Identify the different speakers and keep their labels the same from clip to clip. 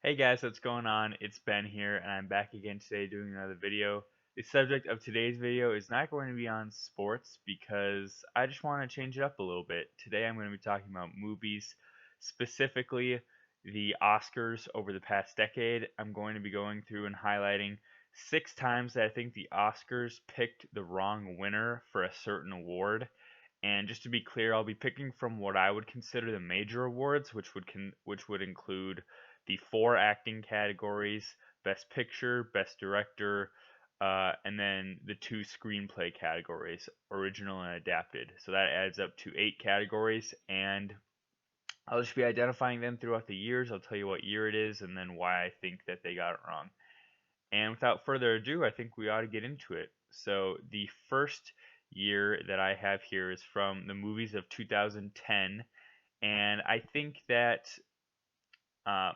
Speaker 1: Hey guys, what's going on? It's Ben here, and I'm back again today doing another video. The subject of today's video is not going to be on sports because I just want to change it up a little bit. Today I'm going to be talking about movies, specifically the Oscars over the past decade. I'm going to be going through and highlighting 6 times that I think the Oscars picked the wrong winner for a certain award. And just to be clear, I'll be picking from what I would consider the major awards, which would include the four acting categories: Best Picture, Best Director, and then the two screenplay categories, original and adapted. So that adds up to 8 categories, and I'll just be identifying them throughout the years. I'll tell you what year it is, and then why I think that they got it wrong. And without further ado, I think we ought to get into it. So the first year that I have here is from the movies of 2010, and I think that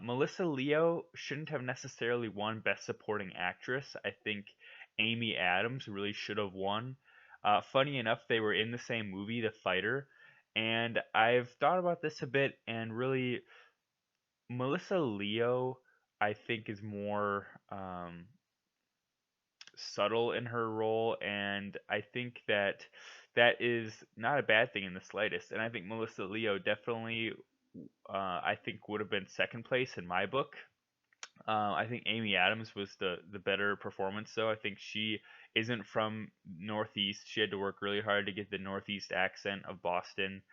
Speaker 1: Melissa Leo shouldn't have necessarily won Best Supporting Actress. I think Amy Adams really should have won. Funny enough, they were in the same movie, The Fighter, and I've thought about this a bit, and really, Melissa Leo, I think, is more subtle in her role, and I think that that is not a bad thing in the slightest. And I think Melissa Leo definitely, I think, would have been second place in my book. I think Amy Adams was the better performance, though. I think she isn't from Northeast. She had to work really hard to get the Northeast accent of Boston.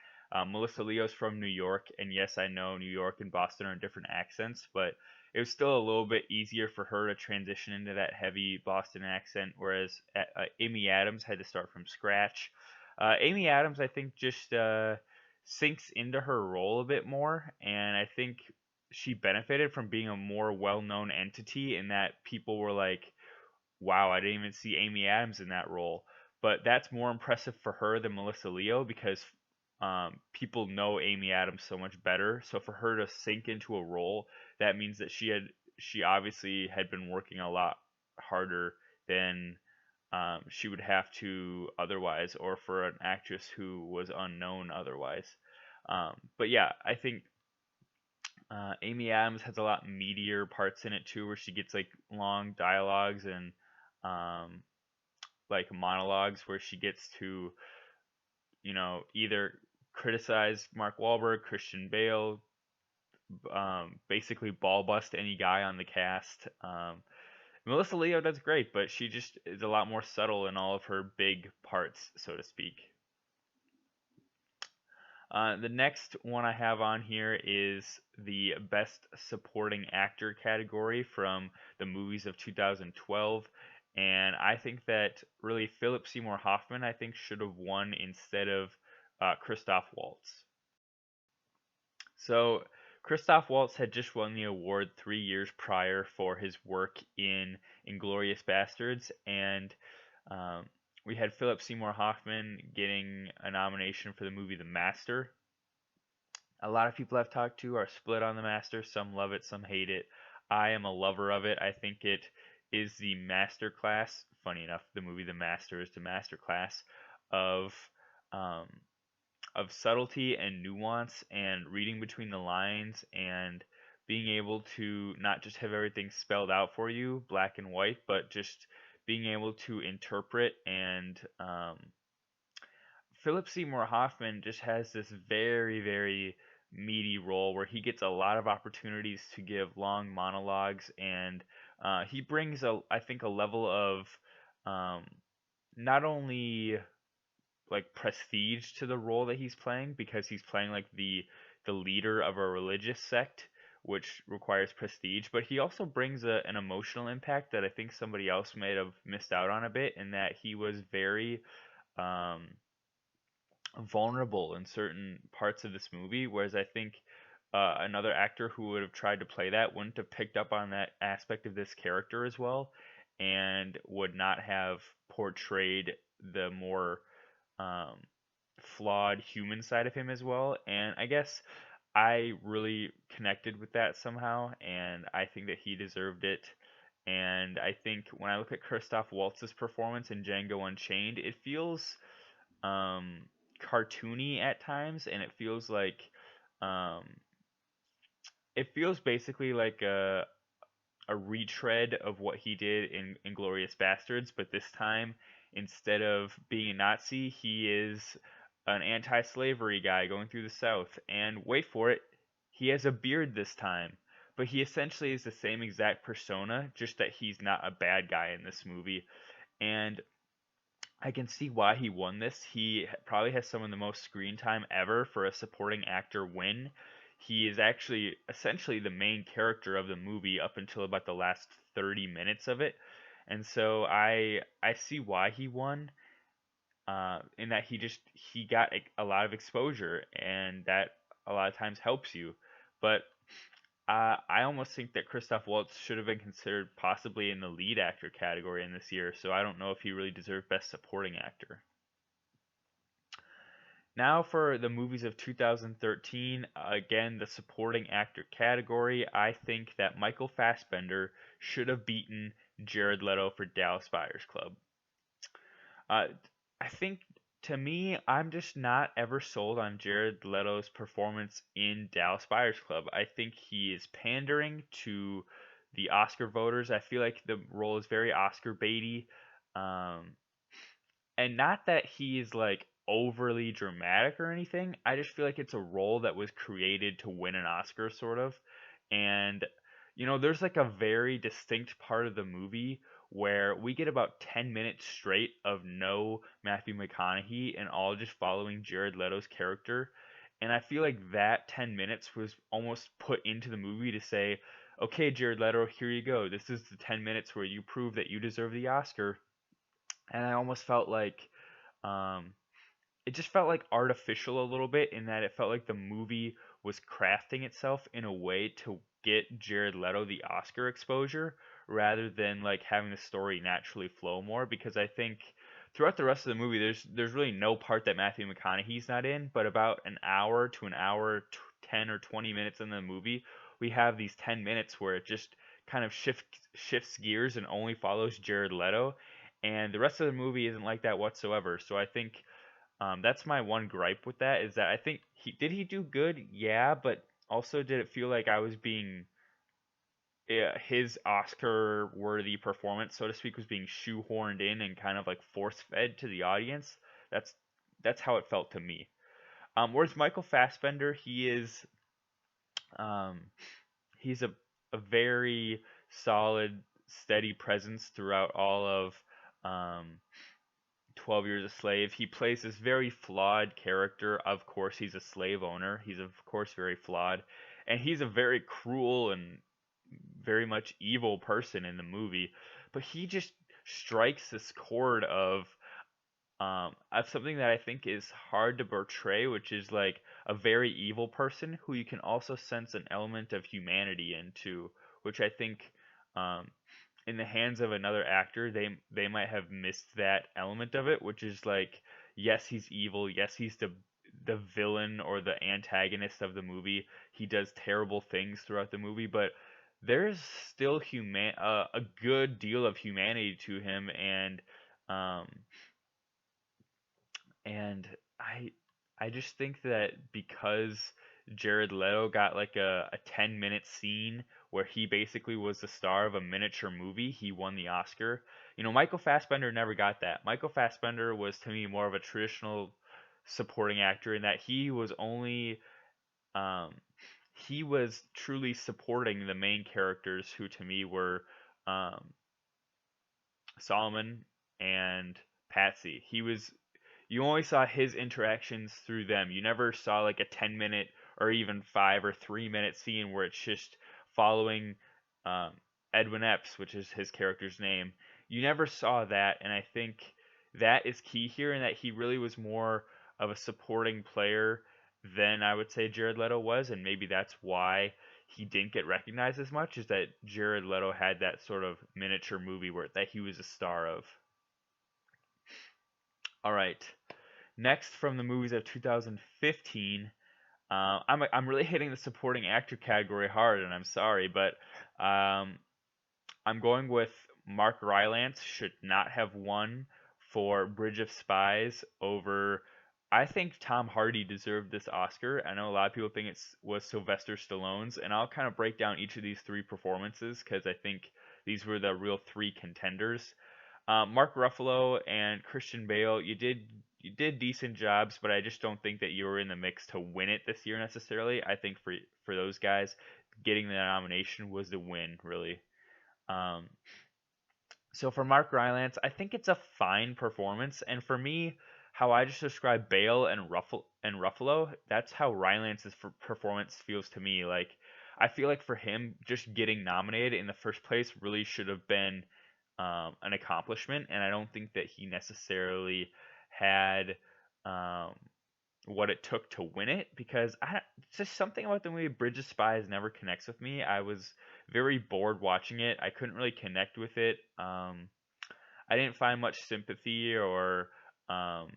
Speaker 1: Melissa Leo's from New York, and yes, I know New York and Boston are different accents, but it was still a little bit easier for her to transition into that heavy Boston accent, whereas Amy Adams had to start from scratch. Amy Adams, I think, just sinks into her role a bit more, and I think she benefited from being a more well-known entity in that people were like, wow, I didn't even see Amy Adams in that role. But that's more impressive for her than Melissa Leo because people know Amy Adams so much better. So for her to sink into a role, that means that she obviously had been working a lot harder than she would have to otherwise, or for an actress who was unknown otherwise. But yeah, I think Amy Adams has a lot meatier parts in it too, where she gets like long dialogues and um, like monologues where she gets to, either criticize Mark Wahlberg, Christian Bale, basically ball bust any guy on the cast. Melissa Leo does great, but she just is a lot more subtle in all of her big parts, so to speak. The next one I have on here is the Best Supporting Actor category from the movies of 2012. And I think that really Philip Seymour Hoffman, I think, should have won instead of Christoph Waltz. So, Christoph Waltz had just won the award 3 years prior for his work in Inglourious Bastards, and um, we had Philip Seymour Hoffman getting a nomination for the movie The Master. A lot of people I've talked to are split on The Master. Some love it, some hate it. I am a lover of it. I think it is the master class. Funny enough, the movie The Master is the master class of um, of subtlety and nuance and reading between the lines and being able to not just have everything spelled out for you, black and white, but just being able to interpret and Philip Seymour Hoffman just has this very, very meaty role where he gets a lot of opportunities to give long monologues, and he brings I think, a level of um, not only like prestige to the role that he's playing because he's playing like the leader of a religious sect, which requires prestige, but he also brings an emotional impact that I think somebody else may have missed out on a bit, in that he was very um, vulnerable in certain parts of this movie, whereas I think another actor who would have tried to play that wouldn't have picked up on that aspect of this character as well, and would not have portrayed the more um, flawed human side of him as well. And I guess I really connected with that somehow, and I think that he deserved it. And I think when I look at Christoph Waltz's performance in Django Unchained, it feels um, cartoony at times, and it feels like um, it feels basically like a retread of what he did in Inglourious Bastards, but this time instead of being a Nazi, he is an anti-slavery guy going through the South. And wait for it, he has a beard this time. But he essentially is the same exact persona, just that he's not a bad guy in this movie. And I can see why he won this. He probably has some of the most screen time ever for a supporting actor win. He is actually essentially the main character of the movie up until about the last 30 minutes of it. And so I see why he won, in that he got a lot of exposure, and that a lot of times helps you. But I almost think that Christoph Waltz should have been considered possibly in the lead actor category in this year, so I don't know if he really deserved Best Supporting Actor. Now for the movies of 2013, again, the supporting actor category, I think that Michael Fassbender should have beaten Jared Leto for Dallas Buyers Club. Uh, I think to me, I'm just not ever sold on Jared Leto's performance in Dallas Buyers Club. I think he is pandering to the Oscar voters. I feel like the role is very Oscar baity. Um, and not that he's like overly dramatic or anything. I just feel like it's a role that was created to win an Oscar, sort of. And there's like a very distinct part of the movie where we get about 10 minutes straight of no Matthew McConaughey and all just following Jared Leto's character. And I feel like that 10 minutes was almost put into the movie to say, okay, Jared Leto, here you go. This is the 10 minutes where you prove that you deserve the Oscar. And I almost felt like um, it just felt like artificial a little bit, in that it felt like the movie was crafting itself in a way to get Jared Leto the Oscar exposure rather than like having the story naturally flow more, because I think throughout the rest of the movie there's really no part that Matthew McConaughey's not in, but about an hour to an hour 10 or 20 minutes in the movie, we have these 10 minutes where it just kind of shifts gears and only follows Jared Leto, and the rest of the movie isn't like that whatsoever. So I think that's my one gripe with that, is that I think he do good, yeah, but also did it feel like I was being his Oscar worthy performance, so to speak, was being shoehorned in and kind of like force fed to the audience. That's that's how it felt to me. Whereas Michael Fassbender, um, he's a very solid, steady presence throughout all of um, 12 Years a Slave. He plays this very flawed character. Of course, he's a slave owner. He's, of course, very flawed. And he's a very cruel and very much evil person in the movie. But he just strikes this chord of something that I think is hard to portray, which is like a very evil person who you can also sense an element of humanity into, which I think um, in the hands of another actor, they might have missed that element of it, which is like, yes, he's evil, yes, he's the villain or the antagonist of the movie. He does terrible things throughout the movie, but there's still a good deal of humanity to him, um, and I just think that because Jared Leto got like a 10-minute scene where he basically was the star of a miniature movie, he won the Oscar. Michael Fassbender never got that. Michael Fassbender was to me more of a traditional supporting actor, in that um he was truly supporting the main characters, who to me were um Solomon and Patsy. You only saw his interactions through them. You never saw like a 10-minute or even 5 or 3 minute scene where it's just following um, Edwin Epps, which is his character's name. You never saw that, and I think that is key here, in that he really was more of a supporting player than I would say Jared Leto was, and maybe that's why he didn't get recognized as much, is that Jared Leto had that sort of miniature movie where that he was a star of. All right. Next, from the movies of 2015, I'm really hitting the supporting actor category hard, and I'm sorry, but um, I'm going with Mark Rylance should not have won for Bridge of Spies over I think Tom Hardy deserved this Oscar. I know a lot of people think it was Sylvester Stallone's, and I'll kind of break down each of these three performances because I think these were the real three contenders. Mark Ruffalo and Christian Bale, you did decent jobs, but I just don't think that you were in the mix to win it this year necessarily. I think for those guys, getting the nomination was the win, really. Um, so for Mark Rylance, I think it's a fine performance, and for me, how I just describe Bale and Ruffalo, that's how Rylance's performance feels to me. Like I feel like for him, just getting nominated in the first place really should have been an accomplishment, and I don't think that he necessarily had um, what it took to win it because it's just something about the movie Bridge of Spies never connects with me. I was very bored watching it. I couldn't really connect with it. I didn't find much sympathy or um,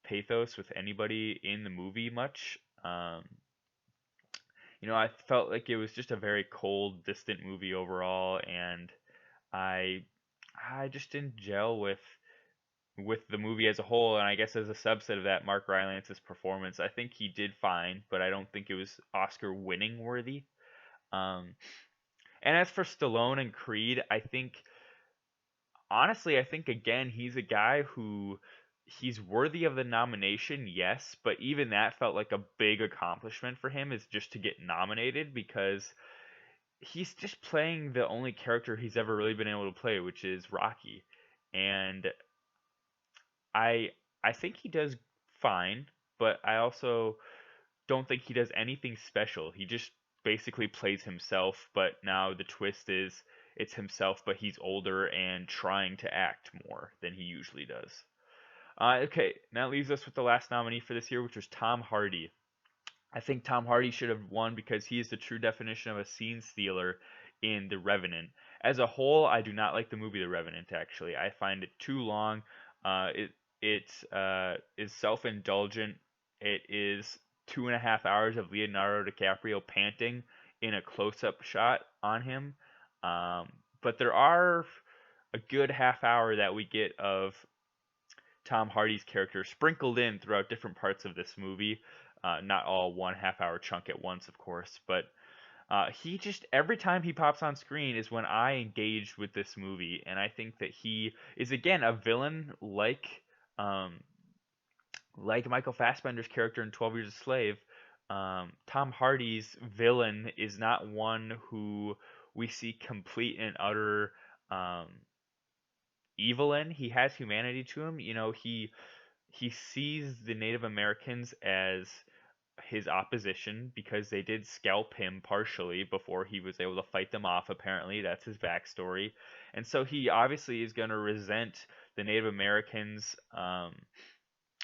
Speaker 1: pathos with anybody in the movie much. I felt like it was just a very cold, distant movie overall, and I I just didn't gel with the movie as a whole, and I guess as a subset of that, Mark Rylance's performance. I think he did fine, but I don't think it was Oscar winning worthy. Um, and as for Stallone and Creed, I think again he's a guy who he's worthy of the nomination, yes, but even that felt like a big accomplishment for him is just to get nominated because he's just playing the only character he's ever really been able to play, which is Rocky. And I I think he does fine, but I also don't think he does anything special. He just basically plays himself, but now the twist is it's himself, but he's older and trying to act more than he usually does. Okay, that leaves us with the last nominee for this year, which was Tom Hardy. I think Tom Hardy should have won because he is the true definition of a scene stealer in The Revenant. As a whole, I do not like the movie The Revenant. Actually, I find it too long. It is self-indulgent. It is 2.5 hours of Leonardo DiCaprio panting in a close-up shot on him. Um, but there are a good half hour that we get of Tom Hardy's character sprinkled in throughout different parts of this movie. Not all 1.5 hour chunk at once, of course, but he just every time he pops on screen is when I engage with this movie, and I think that he is again a villain um, like Michael Fassbender's character in 12 Years a Slave. Tom Hardy's villain is not one who we see complete and utter um, evil in. He has humanity to him. He sees the Native Americans as his opposition because they did scalp him partially before he was able to fight them off. Apparently, that's his backstory, and so he obviously is going to resent the Native Americans.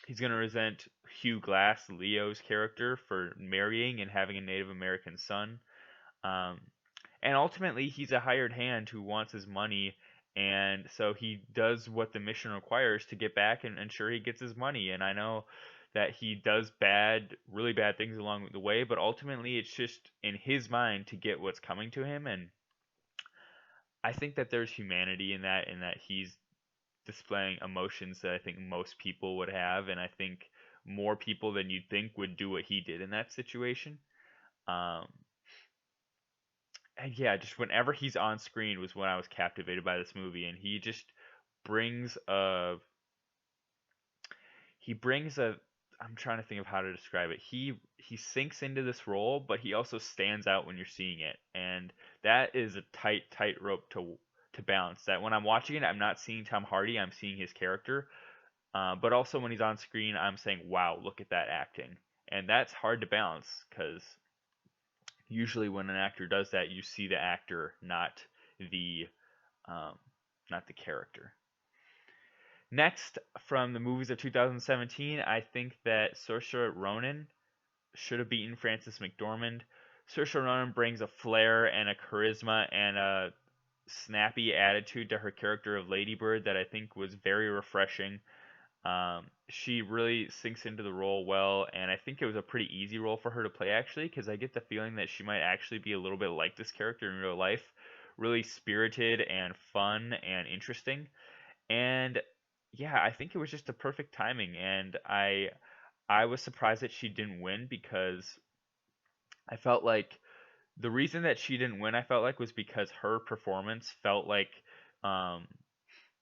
Speaker 1: He's going to resent Hugh Glass, Leo's character, for marrying and having a Native American son. Um, and ultimately, he's a hired hand who wants his money, and so he does what the mission requires to get back and ensure he gets his money. And I know that he does really bad things along the way, but ultimately, it's just in his mind to get what's coming to him. And I think that there's humanity in that he's displaying emotions that I think most people would have, and I think more people than you'd think would do what he did in that situation. Um, and yeah, just whenever he's on screen was when I was captivated by this movie, and brings a he brings a I'm trying to think of how to describe it. He sinks into this role, but he also stands out when you're seeing it, and that is a tight rope to balance. That when I'm watching it, I'm not seeing Tom Hardy, I'm seeing his character. But also when he's on screen, I'm saying, "Wow, look at that acting," and that's hard to balance because usually when an actor does that, you see the actor, the um, not the character. Next, from the movies of 2017, I think that Saoirse Ronan should have beaten Frances McDormand. Saoirse Ronan brings a flair and a charisma and a snappy attitude to her character of Lady Bird that I think was very refreshing. She really sinks into the role well, and I think it was a pretty easy role for her to play actually, because I get the feeling that she might actually be a little bit like this character in real life, really spirited and fun and interesting. And yeah, I think it was just the perfect timing, and I was surprised that she didn't win because I felt like the reason that she didn't win, I felt like, was because her performance felt like um,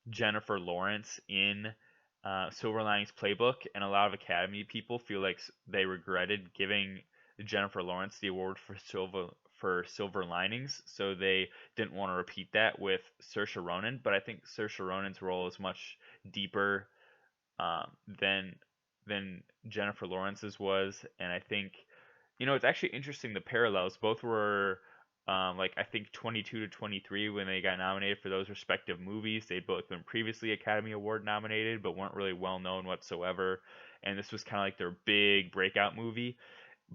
Speaker 1: Jennifer Lawrence in Silver Linings Playbook, and a lot of Academy people feel like they regretted giving Jennifer Lawrence the award for Silver Linings, so they didn't want to repeat that with Saoirse Ronan. But I think Saoirse Ronan's role is much deeper um, than Jennifer Lawrence's was, and I think it's actually interesting the parallels. Both were like I think 22 to 23 when they got nominated for those respective movies. They'd both been previously Academy Award nominated, but weren't really well known whatsoever. And this was kind of like their big breakout movie.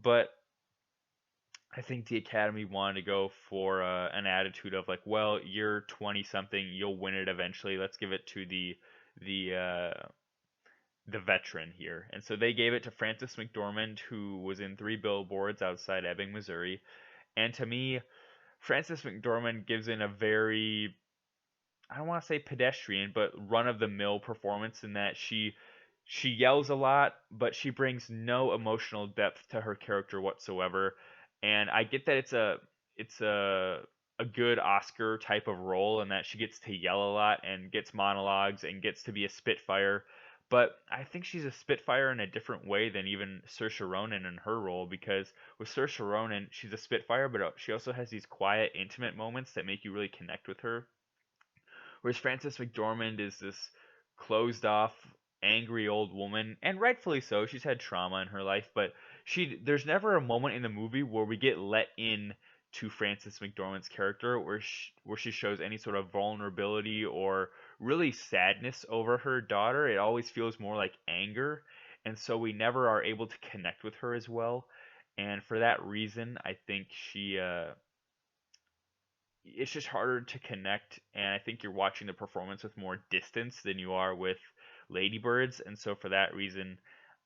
Speaker 1: But I think the Academy wanted to go for an attitude of like, well, you're 20 something, you'll win it eventually. Let's give it to the the veteran here. And so they gave it to Frances McDormand, who was in Three Billboards Outside Ebbing, Missouri. And to me, Frances McDormand gives in a very, I don't want to say pedestrian, but run of the mill performance in that she yells a lot, but she brings no emotional depth to her character whatsoever. And I get that it's a good Oscar type of role and that she gets to yell a lot and gets monologues and gets to be a spitfire. But I think she's a spitfire in a different way than even Saoirse Ronan in her role, because with Saoirse Ronan, she's a spitfire, but she also has these quiet, intimate moments that make you really connect with her. Whereas Frances McDormand is this closed off, angry old woman, and rightfully so. She's had trauma in her life, but there's never a moment in the movie where we get let in to Frances McDormand's character where she shows any sort of vulnerability or really sadness over her daughter. It always feels more like anger, and so we never are able to connect with her as well. And for that reason, I think it's just harder to connect, and I think you're watching the performance with more distance than you are with Ladybirds, and so for that reason,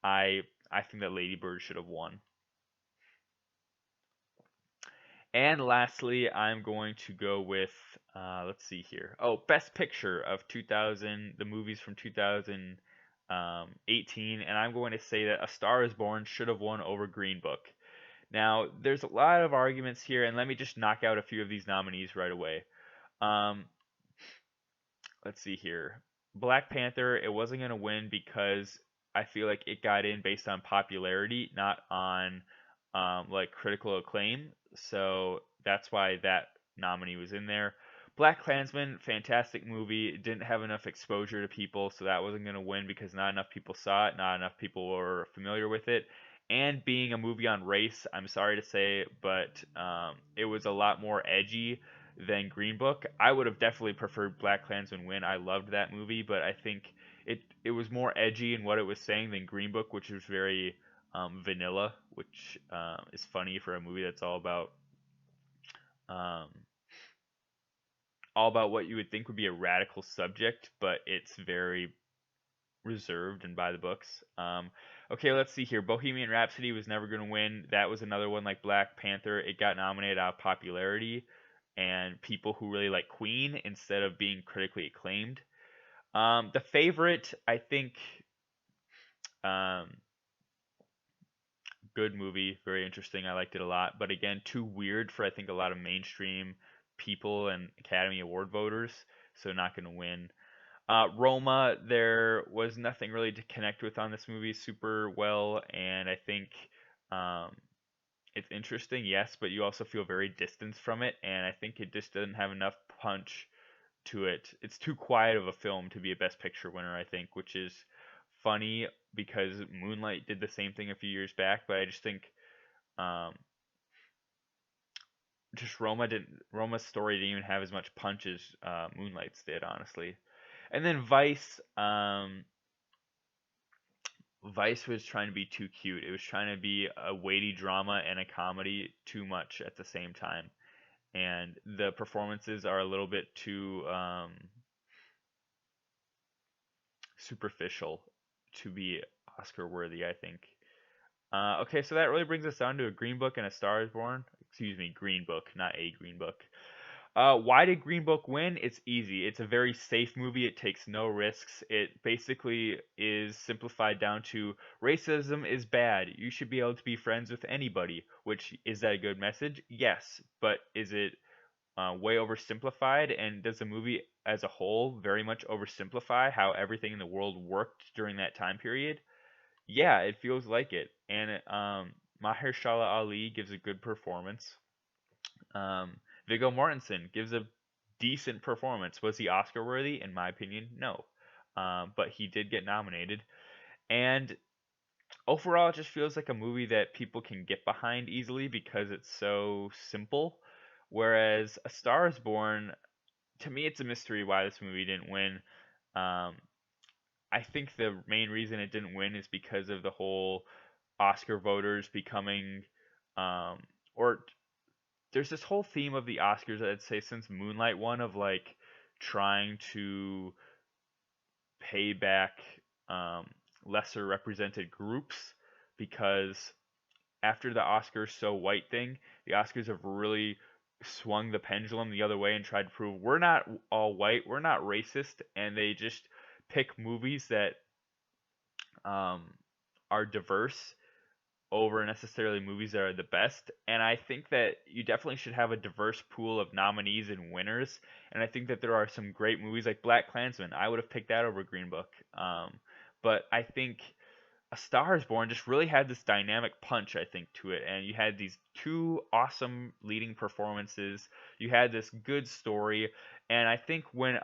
Speaker 1: I I think that Ladybird should have won. And lastly, I'm going to go with let's see here. Oh, Best Picture of 2000, the movies from 2018, and I'm going to say that A Star Is Born should have won over Green Book. Now, there's a lot of arguments here, and let me just knock out a few of these nominees right away. Um, let's see here. Black Panther, it wasn't going to win because I feel like it got in based on popularity, not on like critical acclaim. So that's why that nominee was in there. Black Klansman, fantastic movie. It didn't have enough exposure to people, so that wasn't going to win because not enough people saw it, not enough people were familiar with it. And being a movie on race, I'm sorry to say, but it was a lot more edgy than Green Book. I would have definitely preferred Black Klansman win. I loved that movie, but I think it was more edgy in what it was saying than Green Book, which was very vanilla, which is funny for a movie that's um, all about what you would think would be a radical subject, but it's very reserved and by the books. Okay, let's see here. Bohemian Rhapsody was never going to win. That was another one like Black Panther. It got nominated out of popularity and people who really like Queen instead of being critically acclaimed. The favorite, I think, um, good movie, very interesting. I liked it a lot, but again, too weird for I think a lot of mainstream people and Academy Award voters, so not going to win. Roma, there was nothing really to connect with on this movie super well, and I think um, it's interesting, yes, but you also feel very distanced from it, and I think it just doesn't have enough punch to it. It's too quiet of a film to be a Best Picture winner, I think, which is funny because Moonlight did the same thing a few years back, but I just think um, just Roma's story didn't even have as much punch as Moonlight's did, honestly. And then Vice, Vice was trying to be too cute. It was trying to be a weighty drama and a comedy too much at the same time. And the performances are a little bit too superficial to be Oscar worthy, I think. Okay, so that really brings us down to a Green Book and A Star is Born. Excuse me, Green Book, not a Green Book. Why did Green Book win? It's easy. It's a very safe movie. It takes no risks. It basically is simplified down to racism is bad. You should be able to be friends with anybody. Which, is that a good message? Yes, but is it way oversimplified? And does the movie as a whole very much oversimplify how everything in the world worked during that time period? Yeah, it feels like it. And Mahershala Ali gives a good performance. Viggo Mortensen gives a decent performance. Was he Oscar worthy? In my opinion, no. But he did get nominated. And overall, it just feels like a movie that people can get behind easily because it's so simple. Whereas A Star is Born, to me, it's a mystery why this movie didn't win. Um, I think the main reason it didn't win is because of the whole Oscar voters becoming, um, or there's this whole theme of the Oscars, I'd say, since Moonlight won, of like trying to pay back um, lesser represented groups, because after the Oscars so white thing, the Oscars have really swung the pendulum the other way and tried to prove we're not all white, we're not racist, and they just pick movies that um, are diverse over necessarily movies that are the best. And I think that you definitely should have a diverse pool of nominees and winners. And I think that there are some great movies like Black Klansman. I would have picked that over Green Book. But I think A Star is Born just really had this dynamic punch, I think, to it. And you had these two awesome leading performances. You had this good story. And I think when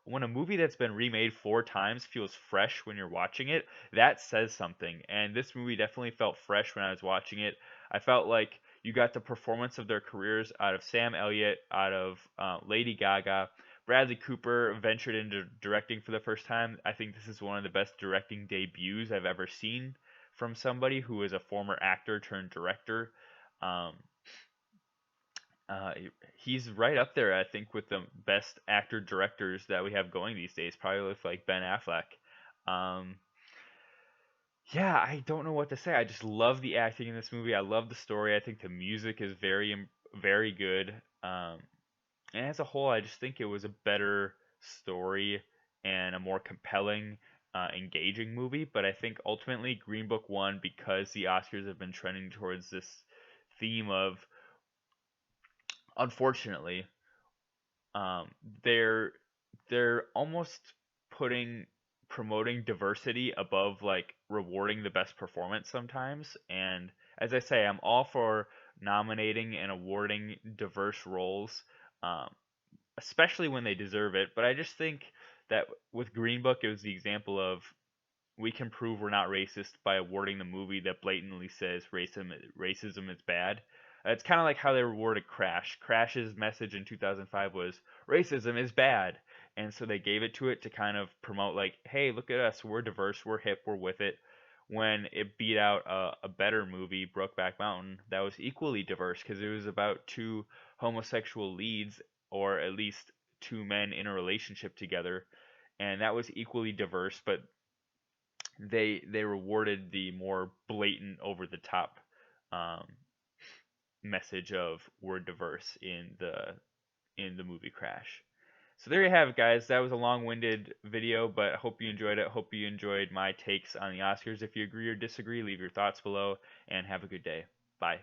Speaker 1: when a movie that's been remade 4 times feels fresh when you're watching it, that says something. And this movie definitely felt fresh when I was watching it. I felt like you got the performance of their careers out of Sam Elliott, out of Lady Gaga. Bradley Cooper ventured into directing for the first time. I think this is one of the best directing debuts I've ever seen from somebody who is a former actor turned director. Um, uh, he's right up there, I think, with the best actor directors that we have going these days, probably with like Ben Affleck. Um, yeah, I don't know what to say. I just love the acting in this movie. I love the story. I think the music is very good. And as a whole, I just think it was a better story and a more compelling, engaging movie. But I think ultimately Green Book won because the Oscars have been trending towards this theme of, unfortunately, um, they're they're almost putting promoting diversity above like rewarding the best performance sometimes. And as I say, I'm all for nominating and awarding diverse roles. Um, Especially when they deserve it. But I just think that with Green Book, it was the example of we can prove we're not racist by awarding the movie that blatantly says racism is bad. It's kind of like how they rewarded Crash. Crash's message in 2005 was racism is bad, and so they gave it to it to kind of promote like, hey, look at us, we're diverse, we're hip, we're with it. When it beat out a better movie, Brokeback Mountain, that was equally diverse because it was about two homosexual leads, or at least two men in a relationship together, and that was equally diverse. But they rewarded the more blatant, over the top um, message of we're diverse in the movie Crash. So there you have it, guys. That was a long-winded video, but I hope you enjoyed it. Hope you enjoyed my takes on the Oscars. If you agree or disagree, leave your thoughts below, and have a good day. Bye.